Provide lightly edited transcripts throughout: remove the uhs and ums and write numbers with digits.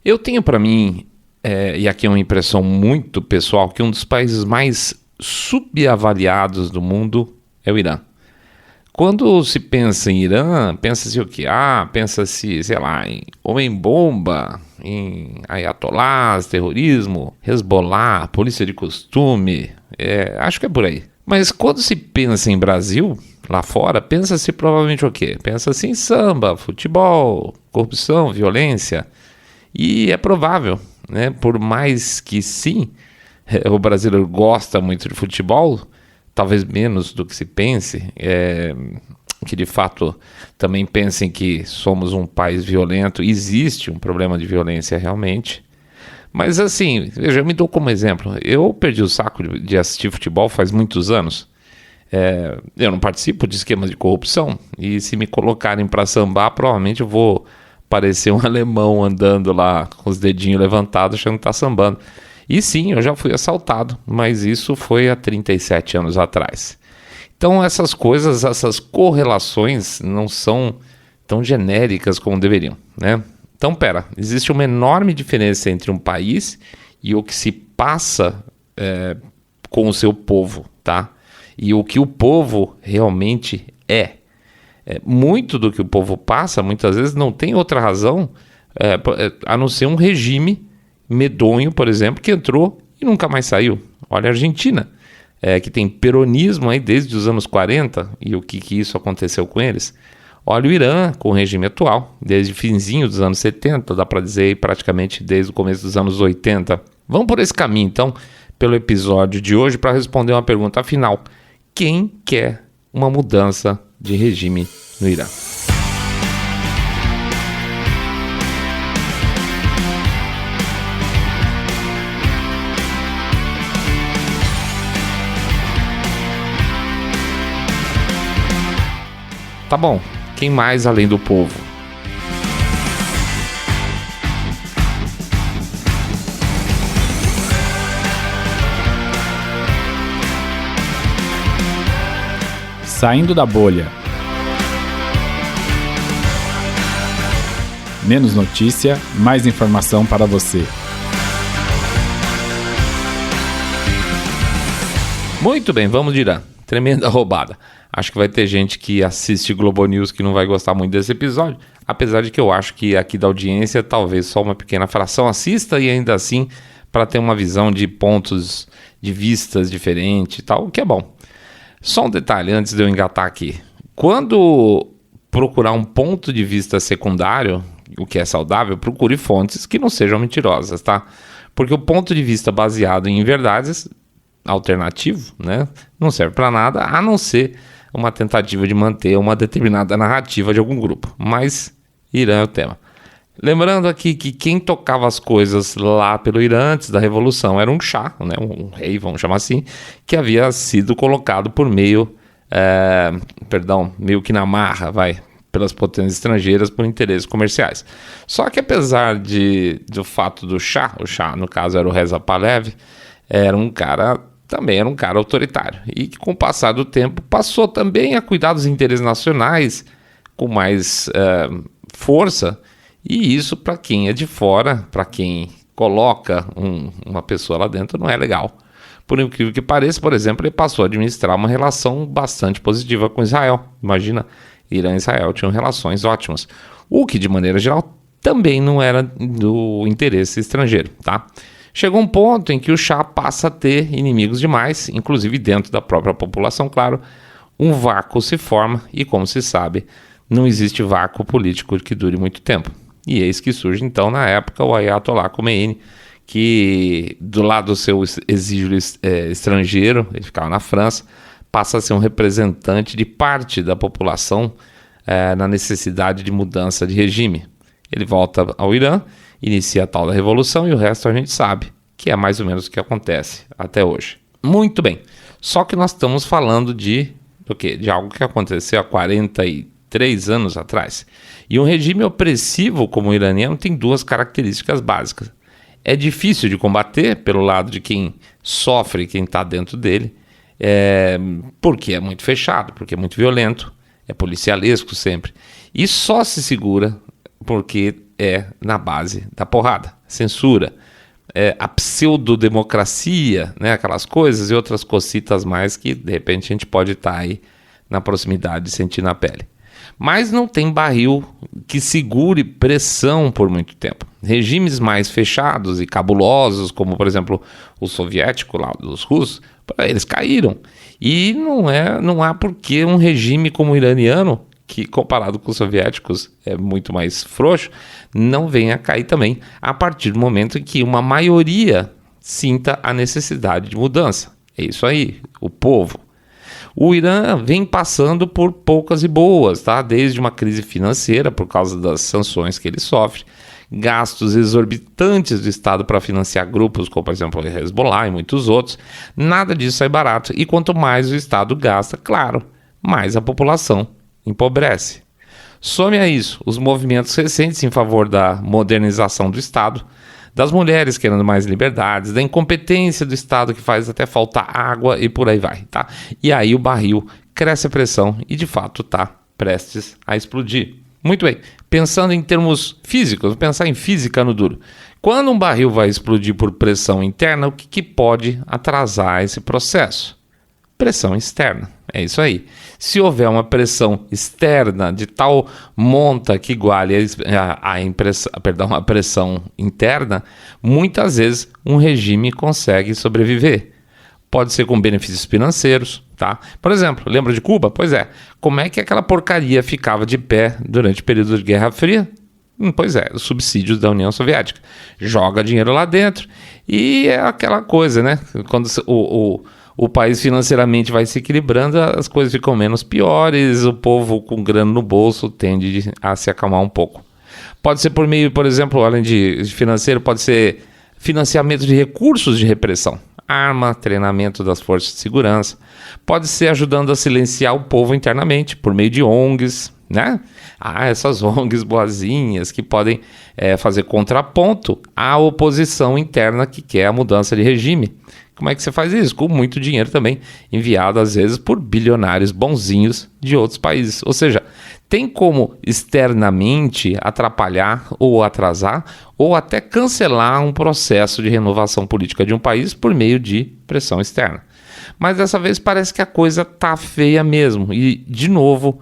Eu tenho para mim, e aqui é uma impressão muito pessoal, que um dos países mais subavaliados do mundo é o Irã. Quando se pensa em Irã, pensa-se o quê? Pensa-se, sei lá, em homem-bomba, em ayatolás, terrorismo, Hezbollah, polícia de costume, acho que é por aí. Mas quando se pensa em Brasil, lá fora, pensa-se provavelmente o quê? Pensa-se em samba, futebol, corrupção, violência. E é provável, né? Por mais que sim, o brasileiro gosta muito de futebol, talvez menos do que se pense, que de fato também pensem que somos um país violento, existe um problema de violência realmente. Mas assim, veja, eu me dou como exemplo, eu perdi o saco de assistir futebol faz muitos anos. Eu não participo de esquemas de corrupção, e se me colocarem para sambar, provavelmente eu vou parecer um alemão andando lá com os dedinhos levantados achando que está sambando. E sim, eu já fui assaltado, mas isso foi há 37 anos atrás. Então essas coisas, essas correlações não são tão genéricas como deveriam, né? Então existe uma enorme diferença entre um país e o que se passa com o seu povo, tá? E o que o povo realmente é. Muito do que o povo passa, muitas vezes, não tem outra razão a não ser um regime medonho, por exemplo, que entrou e nunca mais saiu. Olha a Argentina, que tem peronismo aí desde os anos 40, e o que isso aconteceu com eles. Olha o Irã com o regime atual, desde o finzinho dos anos 70, dá para dizer praticamente desde o começo dos anos 80. Vamos por esse caminho, então, pelo episódio de hoje, para responder uma pergunta. Afinal, quem quer uma mudança de regime no Irã? Tá bom, quem mais além do povo? Saindo da bolha. Menos notícia, mais informação para você. Muito bem, vamos de Irã. Tremenda roubada. Acho que vai ter gente que assiste Globo News que não vai gostar muito desse episódio, apesar de que eu acho que aqui da audiência talvez só uma pequena fração assista, e ainda assim para ter uma visão de pontos de vistas diferentes e tal, o que é bom. Só um detalhe antes de eu engatar aqui. Quando procurar um ponto de vista secundário, o que é saudável, procure fontes que não sejam mentirosas, tá? Porque o ponto de vista baseado em verdades, alternativo, né, não serve para nada, a não ser uma tentativa de manter uma determinada narrativa de algum grupo. Mas Irã é o tema. Lembrando aqui que quem tocava as coisas lá pelo Irã antes da Revolução era um Shah, né, um rei, vamos chamar assim, que havia sido colocado por meio que na marra, pelas potências estrangeiras por interesses comerciais. Só que apesar do fato do Shah, o Shah no caso era o Reza Pahlavi, era um cara autoritário, e que com o passar do tempo passou também a cuidar dos interesses nacionais com mais força, e isso para quem é de fora, para quem coloca uma pessoa lá dentro, não é legal. Por incrível que pareça, por exemplo, ele passou a administrar uma relação bastante positiva com Israel. Imagina, Irã e Israel tinham relações ótimas, o que de maneira geral também não era do interesse estrangeiro, tá? Chegou um ponto em que o Shah passa a ter inimigos demais, inclusive dentro da própria população, claro. Um vácuo se forma e, como se sabe, não existe vácuo político que dure muito tempo. E eis que surge, então, na época, o Ayatollah Khomeini, que, do lado do seu exílio estrangeiro, ele ficava na França, passa a ser um representante de parte da população na necessidade de mudança de regime. Ele volta ao Irã, inicia a tal da revolução, e o resto a gente sabe, que é mais ou menos o que acontece até hoje. Muito bem, só que nós estamos falando de quê? De algo que aconteceu há 43 anos atrás. E um regime opressivo como o iraniano tem duas características básicas. É difícil de combater pelo lado de quem sofre, quem está dentro dele, porque é muito fechado, porque é muito violento, é policialesco sempre. E só se segura porque é na base da porrada, censura, a pseudodemocracia, né? Aquelas coisas e outras cocitas mais que de repente a gente pode estar aí na proximidade de sentir na pele. Mas não tem barril que segure pressão por muito tempo. Regimes mais fechados e cabulosos, como por exemplo o soviético lá dos russos, eles caíram. E não há por que um regime como o iraniano, que comparado com os soviéticos é muito mais frouxo, não venha a cair também, a partir do momento em que uma maioria sinta a necessidade de mudança. É isso aí, o povo. O Irã vem passando por poucas e boas, tá? Desde uma crise financeira por causa das sanções que ele sofre, gastos exorbitantes do Estado para financiar grupos como, por exemplo, o Hezbollah e muitos outros. Nada disso é barato e quanto mais o Estado gasta, claro, mais a população empobrece. Some a isso os movimentos recentes em favor da modernização do Estado, das mulheres querendo mais liberdades, da incompetência do Estado que faz até faltar água e por aí vai, tá? E aí o barril cresce a pressão e de fato está prestes a explodir. Muito bem, pensando em termos físicos, pensar em física no duro. Quando um barril vai explodir por pressão interna, o que pode atrasar esse processo? Pressão externa, é isso aí. Se houver uma pressão externa de tal monta que iguale a pressão interna, muitas vezes um regime consegue sobreviver. Pode ser com benefícios financeiros, tá? Por exemplo, lembra de Cuba? Pois é. Como é que aquela porcaria ficava de pé durante o período de Guerra Fria? Pois é, os subsídios da União Soviética. Joga dinheiro lá dentro e é aquela coisa, né? Quando o país financeiramente vai se equilibrando, as coisas ficam menos piores, o povo com grana no bolso tende a se acalmar um pouco. Pode ser por meio, por exemplo, além de financeiro, pode ser financiamento de recursos de repressão, arma, treinamento das forças de segurança, pode ser ajudando a silenciar o povo internamente por meio de ONGs, né? Essas ONGs boazinhas que podem fazer contraponto à oposição interna que quer a mudança de regime. Como é que você faz isso? Com muito dinheiro também, enviado às vezes por bilionários bonzinhos de outros países. Ou seja, tem como externamente atrapalhar ou atrasar ou até cancelar um processo de renovação política de um país por meio de pressão externa. Mas dessa vez parece que a coisa tá feia mesmo. E, de novo,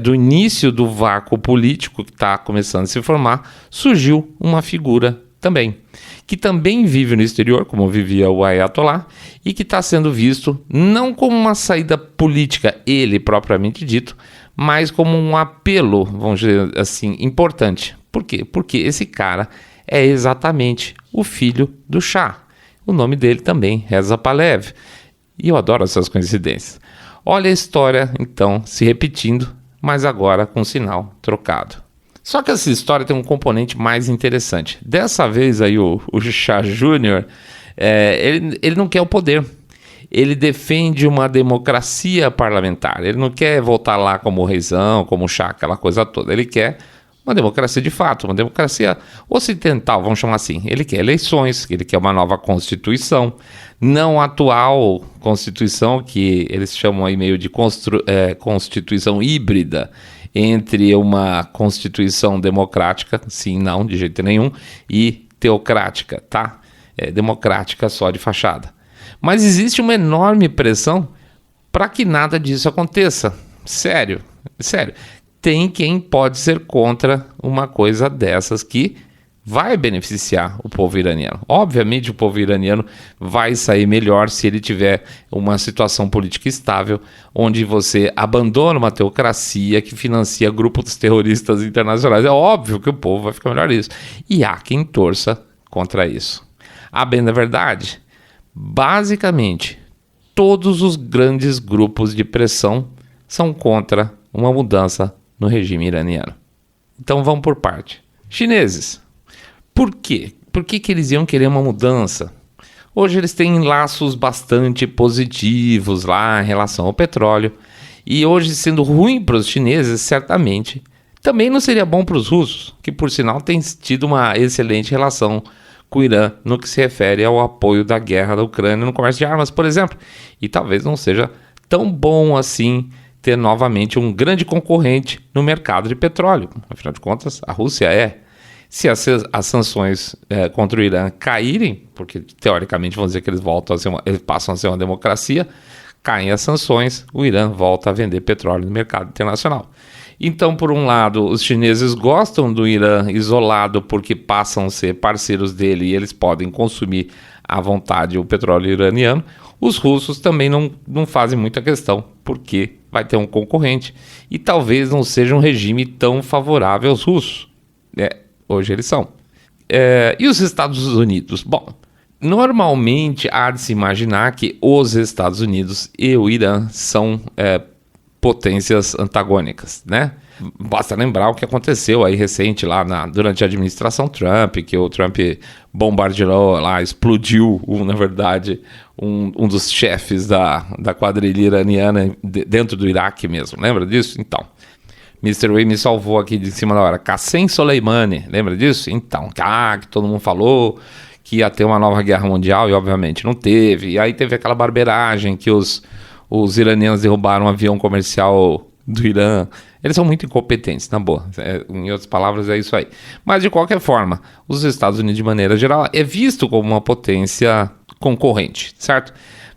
do início do vácuo político que está começando a se formar, surgiu uma figura também, que também vive no exterior, como vivia o Ayatollah, e que está sendo visto não como uma saída política, ele propriamente dito, mas como um apelo, vamos dizer assim, importante. Por quê? Porque esse cara é exatamente o filho do Shah. O nome dele também, Reza Pahlavi. E eu adoro essas coincidências. Olha a história, então, se repetindo, mas agora com sinal trocado. Só que essa história tem um componente mais interessante. Dessa vez aí o Shah Júnior, ele não quer o poder. Ele defende uma democracia parlamentar. Ele não quer voltar lá como reizão, como Shah, aquela coisa toda. Ele quer uma democracia de fato, uma democracia ocidental, vamos chamar assim. Ele quer eleições, ele quer uma nova constituição. Não a atual constituição, que eles chamam aí meio de constituição híbrida, entre uma constituição democrática, sim, não, de jeito nenhum, e teocrática, tá? Democrática só de fachada. Mas existe uma enorme pressão para que nada disso aconteça. Sério. Tem quem pode ser contra uma coisa dessas que vai beneficiar o povo iraniano. Obviamente o povo iraniano vai sair melhor se ele tiver uma situação política estável, onde você abandona uma teocracia que financia grupos terroristas internacionais. É óbvio que o povo vai ficar melhor nisso. E há quem torça contra isso. A bem da verdade, basicamente, todos os grandes grupos de pressão são contra uma mudança no regime iraniano. Então vamos por parte. Chineses. Por quê? Por que eles iam querer uma mudança? Hoje eles têm laços bastante positivos lá em relação ao petróleo. E hoje, sendo ruim para os chineses, certamente, também não seria bom para os russos, que por sinal têm tido uma excelente relação com o Irã no que se refere ao apoio da guerra da Ucrânia no comércio de armas, por exemplo. E talvez não seja tão bom assim ter novamente um grande concorrente no mercado de petróleo. Afinal de contas, a Rússia é. Se as sanções contra o Irã caírem, porque teoricamente vão dizer que eles passam a ser uma democracia, caem as sanções, o Irã volta a vender petróleo no mercado internacional. Então, por um lado, os chineses gostam do Irã isolado porque passam a ser parceiros dele e eles podem consumir à vontade o petróleo iraniano. Os russos também não fazem muita questão, porque vai ter um concorrente e talvez não seja um regime tão favorável aos russos. Hoje eles são. E os Estados Unidos? Bom, normalmente há de se imaginar que os Estados Unidos e o Irã são potências antagônicas, né? Basta lembrar o que aconteceu aí recente lá durante a administração Trump, que o Trump bombardeou lá, explodiu, na verdade, um dos chefes da quadrilha iraniana dentro do Iraque mesmo. Lembra disso? Então, Mr. Way me salvou aqui de cima da hora. Qassem Soleimani, lembra disso? Então, que todo mundo falou que ia ter uma nova guerra mundial e obviamente não teve. E aí teve aquela barbeiragem que os iranianos derrubaram um avião comercial do Irã. Eles são muito incompetentes, na boa. Em outras palavras, é isso aí. Mas, de qualquer forma, os Estados Unidos, de maneira geral, é visto como uma potência concorrente, certo?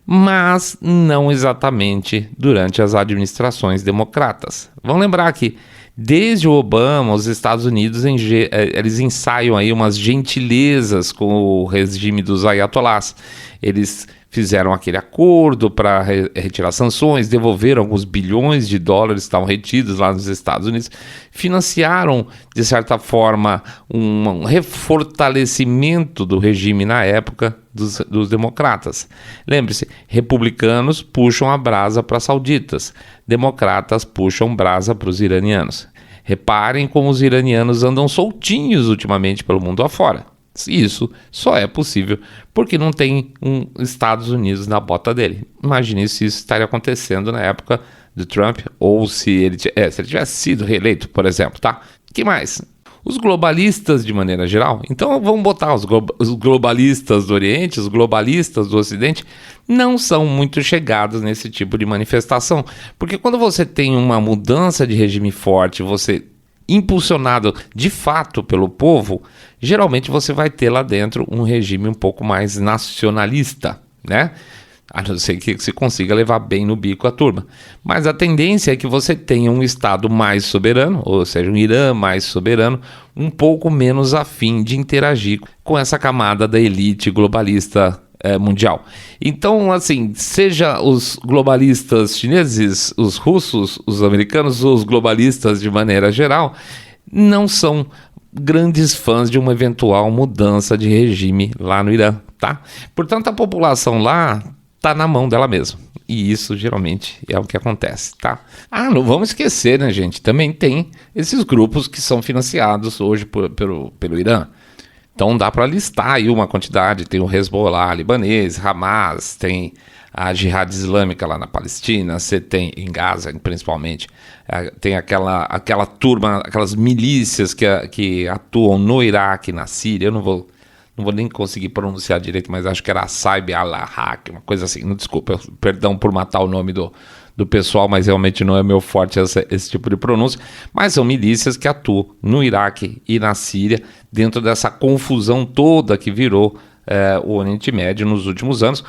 Mas não exatamente durante as administrações democratas. Vamos lembrar que, desde o Obama, os Estados Unidos eles ensaiam aí umas gentilezas com o regime dos ayatolás. Eles fizeram aquele acordo para retirar sanções, devolveram alguns bilhões de dólares que estavam retidos lá nos Estados Unidos, financiaram, de certa forma, um refortalecimento do regime na época dos democratas. Lembre-se, republicanos puxam a brasa para sauditas, democratas puxam brasa para os iranianos. Reparem como os iranianos andam soltinhos ultimamente pelo mundo afora. Isso só é possível porque não tem Estados Unidos na bota dele. Imagine se isso estaria acontecendo na época do Trump ou se ele tivesse sido reeleito, por exemplo, tá? Que mais? Os globalistas de maneira geral, então vamos botar os globalistas do Oriente, os globalistas do Ocidente, não são muito chegados nesse tipo de manifestação, porque quando você tem uma mudança de regime forte, você impulsionado de fato pelo povo, geralmente você vai ter lá dentro um regime um pouco mais nacionalista, né? A não ser que se consiga levar bem no bico a turma. Mas a tendência é que você tenha um Estado mais soberano, ou seja, um Irã mais soberano, um pouco menos afim de interagir com essa camada da elite globalista mundial. Então, assim, seja os globalistas chineses, os russos, os americanos, os globalistas de maneira geral, não são grandes fãs de uma eventual mudança de regime lá no Irã, tá? Portanto, a população lá está na mão dela mesma. E isso geralmente é o que acontece, tá? Não vamos esquecer, né, gente? Também tem esses grupos que são financiados hoje pelo Irã. Então dá para listar aí uma quantidade, tem o Hezbollah libanês, Hamas, tem a Jihad Islâmica lá na Palestina, você tem em Gaza principalmente, tem aquela turma, aquelas milícias que atuam no Iraque, na Síria, eu não vou nem conseguir pronunciar direito, mas acho que era Saib al-Haq, uma coisa assim, desculpa, perdão por matar o nome do pessoal, mas realmente não é meu forte esse tipo de pronúncia, mas são milícias que atuam no Iraque e na Síria, dentro dessa confusão toda que virou o Oriente Médio nos últimos anos,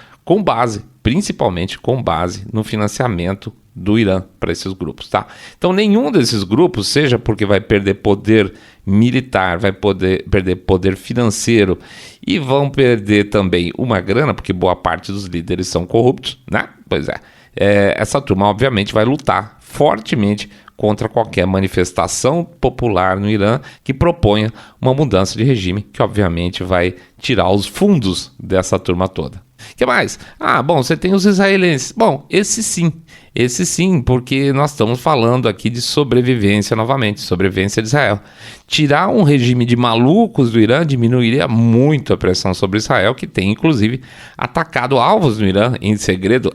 principalmente com base no financiamento do Irã para esses grupos, tá? Então nenhum desses grupos, seja porque vai perder poder militar, vai perder poder financeiro e vão perder também uma grana, porque boa parte dos líderes são corruptos, né? Pois é. Essa turma obviamente vai lutar fortemente contra qualquer manifestação popular no Irã que proponha uma mudança de regime, que obviamente vai tirar os fundos dessa turma toda. O que mais? Bom, você tem os israelenses. Bom, esse sim, porque nós estamos falando aqui de sobrevivência novamente, sobrevivência de Israel. Tirar um regime de malucos do Irã diminuiria muito a pressão sobre Israel, que tem inclusive atacado alvos no Irã em segredo,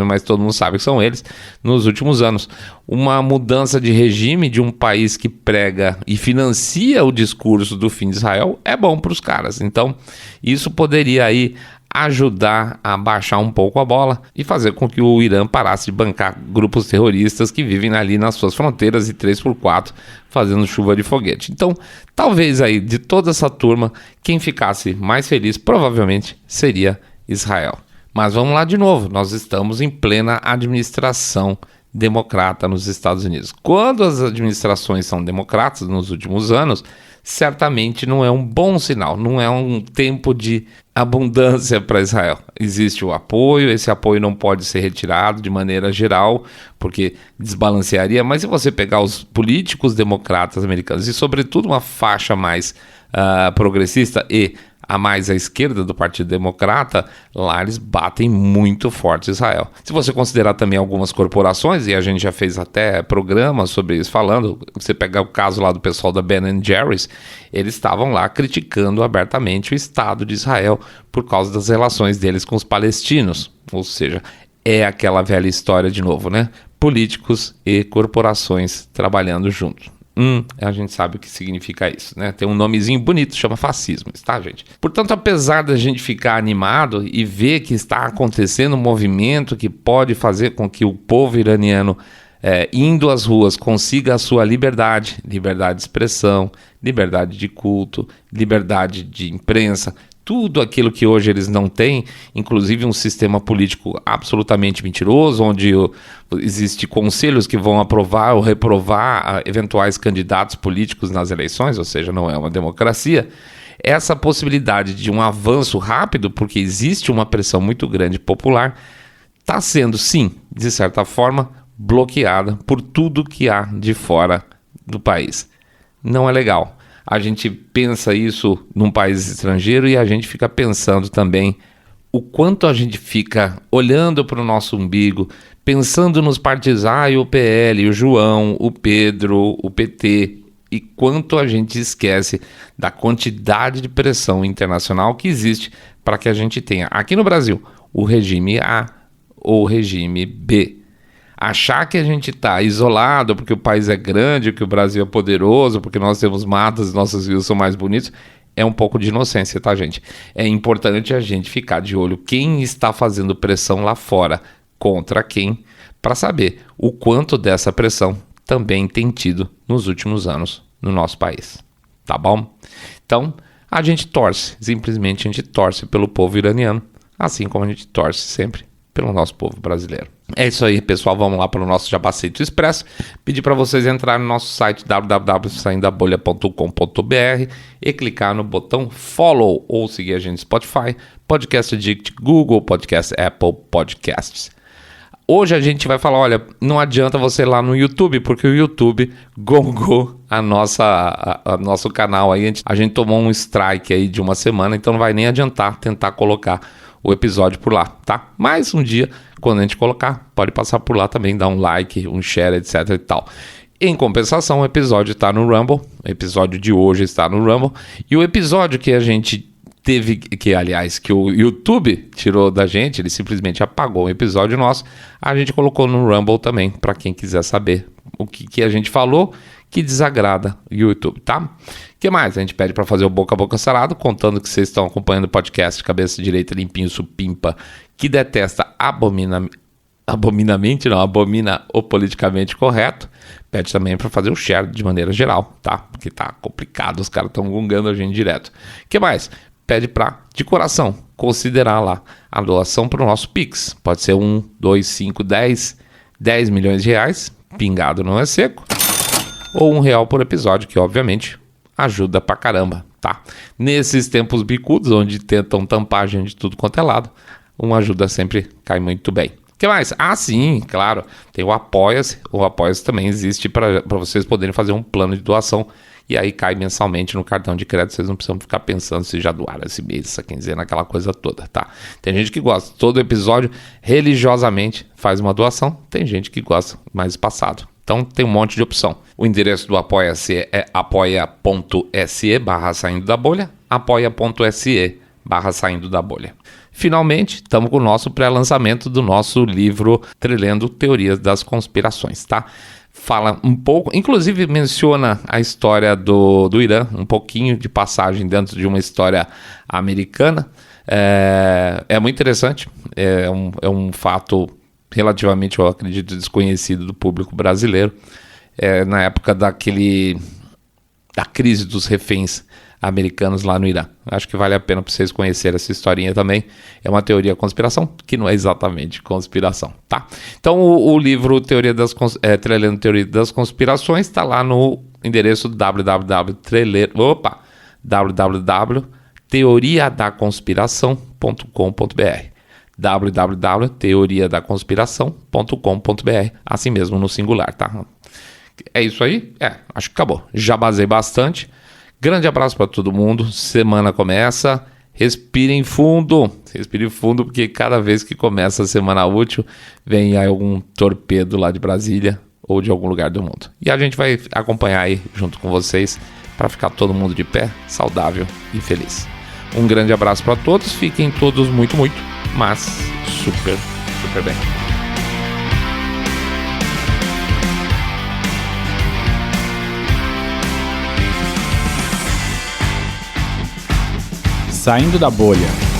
mas todo mundo sabe que são eles, nos últimos anos. Uma mudança de regime de um país que prega e financia o discurso do fim de Israel é bom para os caras. Então, isso poderia aí ajudar a baixar um pouco a bola e fazer com que o Irã parasse de bancar grupos terroristas que vivem ali nas suas fronteiras e 3x4 fazendo chuva de foguete. Então, talvez aí de toda essa turma, quem ficasse mais feliz provavelmente seria Israel. Mas vamos lá de novo, nós estamos em plena administração democrata nos Estados Unidos. Quando as administrações são democratas nos últimos anos, certamente não é um bom sinal, não é um tempo de abundância para Israel. Existe o apoio, esse apoio não pode ser retirado de maneira geral, porque desbalancearia, mas se você pegar os políticos democratas americanos e sobretudo uma faixa mais progressista e a mais à esquerda do Partido Democrata, lá eles batem muito forte Israel. Se você considerar também algumas corporações, e a gente já fez até programas sobre isso falando, você pegar o caso lá do pessoal da Ben & Jerry's, eles estavam lá criticando abertamente o Estado de Israel por causa das relações deles com os palestinos. Ou seja, é aquela velha história de novo, né? Políticos e corporações trabalhando juntos. A gente sabe o que significa isso, né? Tem um nomezinho bonito, chama fascismo, tá, gente? Portanto, apesar da gente ficar animado e ver que está acontecendo um movimento que pode fazer com que o povo iraniano, indo às ruas, consiga a sua liberdade de expressão, liberdade de culto, liberdade de imprensa, tudo aquilo que hoje eles não têm, inclusive um sistema político absolutamente mentiroso, onde existem conselhos que vão aprovar ou reprovar eventuais candidatos políticos nas eleições, ou seja, não é uma democracia. Essa possibilidade de um avanço rápido, porque existe uma pressão muito grande popular, está sendo, sim, de certa forma, bloqueada por tudo que há de fora do país. Não é legal. A gente pensa isso num país estrangeiro e a gente fica pensando também o quanto a gente fica olhando para o nosso umbigo, pensando nos partidos, o PL, o João, o Pedro, o PT, e quanto a gente esquece da quantidade de pressão internacional que existe para que a gente tenha aqui no Brasil o regime A ou o regime B. Achar que a gente está isolado porque o país é grande, que o Brasil é poderoso, porque nós temos matas e nossos rios são mais bonitos, é um pouco de inocência, tá, gente? É importante a gente ficar de olho quem está fazendo pressão lá fora contra quem, para saber o quanto dessa pressão também tem tido nos últimos anos no nosso país, tá bom? Então, a gente torce, simplesmente a gente torce pelo povo iraniano, assim como a gente torce sempre pelo nosso povo brasileiro. É isso aí, pessoal. Vamos lá para o nosso Jabacito Expresso. Pedir para vocês entrarem no nosso site www.saindabolha.com.br e clicar no botão Follow ou seguir a gente no Spotify, Podcast Addict, Google Podcast, Apple Podcasts. Hoje a gente vai falar, olha, não adianta você ir lá no YouTube, porque o YouTube gongou nosso canal aí. A gente tomou um strike aí de uma semana, então não vai nem adiantar tentar colocar o episódio por lá, tá? Mas um dia, quando a gente colocar, pode passar por lá também, dar um like, um share, etc e tal. Em compensação, o episódio está no Rumble, o episódio de hoje está no Rumble, e o episódio que a gente teve, que o YouTube tirou da gente, ele simplesmente apagou o episódio nosso, a gente colocou no Rumble também, para quem quiser saber o que a gente falou, que desagrada o YouTube, tá? O que mais? A gente pede para fazer o boca a boca sarado, contando que vocês estão acompanhando o podcast Cabeça Direita Limpinho Supimpa, que detesta abomina o politicamente correto. Pede também para fazer o share de maneira geral, tá? Porque tá complicado, os caras estão gongando a gente direto. O que mais? Pede para, de coração, considerar lá a doação para o nosso Pix. Pode ser 1, 2, 5, 10 milhões de reais, pingado não é seco, ou R$1 por episódio, que obviamente ajuda pra caramba, tá? Nesses tempos bicudos, onde tentam tampar a gente de tudo quanto é lado, uma ajuda sempre cai muito bem. O que mais? Sim, claro, tem o Apoia-se. O Apoia-se também existe para vocês poderem fazer um plano de doação, e aí cai mensalmente no cartão de crédito, vocês não precisam ficar pensando se já doaram esse mês, essa quinzena, aquela coisa toda, tá? Tem gente que gosta, todo episódio religiosamente faz uma doação, tem gente que gosta mais espaçado. Então tem um monte de opção. O endereço do Apoia-se é apoia.se/saindo da bolha, apoia.se/saindo da bolha. Finalmente, estamos com o nosso pré-lançamento do nosso livro Trilhando Teorias das Conspirações, tá? fala um pouco, inclusive menciona a história do Irã, um pouquinho de passagem dentro de uma história americana. É muito interessante, é um fato relativamente, eu acredito, desconhecido do público brasileiro. Na época da crise dos reféns americanos lá no Irã. Acho que vale a pena para vocês conhecerem essa historinha também. É uma teoria da conspiração, que não é exatamente conspiração, tá? Então o livro Trelelando Teoria das Conspirações está lá no endereço www.teoriadaconspiração.com.br www.teoriadaconspiração.com.br, assim mesmo no singular, tá? É isso aí? Acho que acabou. Já basei bastante. Grande abraço para todo mundo. Semana começa. Respirem fundo. Respirem fundo, porque cada vez que começa a semana útil, vem aí algum torpedo lá de Brasília ou de algum lugar do mundo. E a gente vai acompanhar aí junto com vocês para ficar todo mundo de pé, saudável e feliz. Um grande abraço para todos. Fiquem todos muito, mas super, super bem. Saindo da Bolha.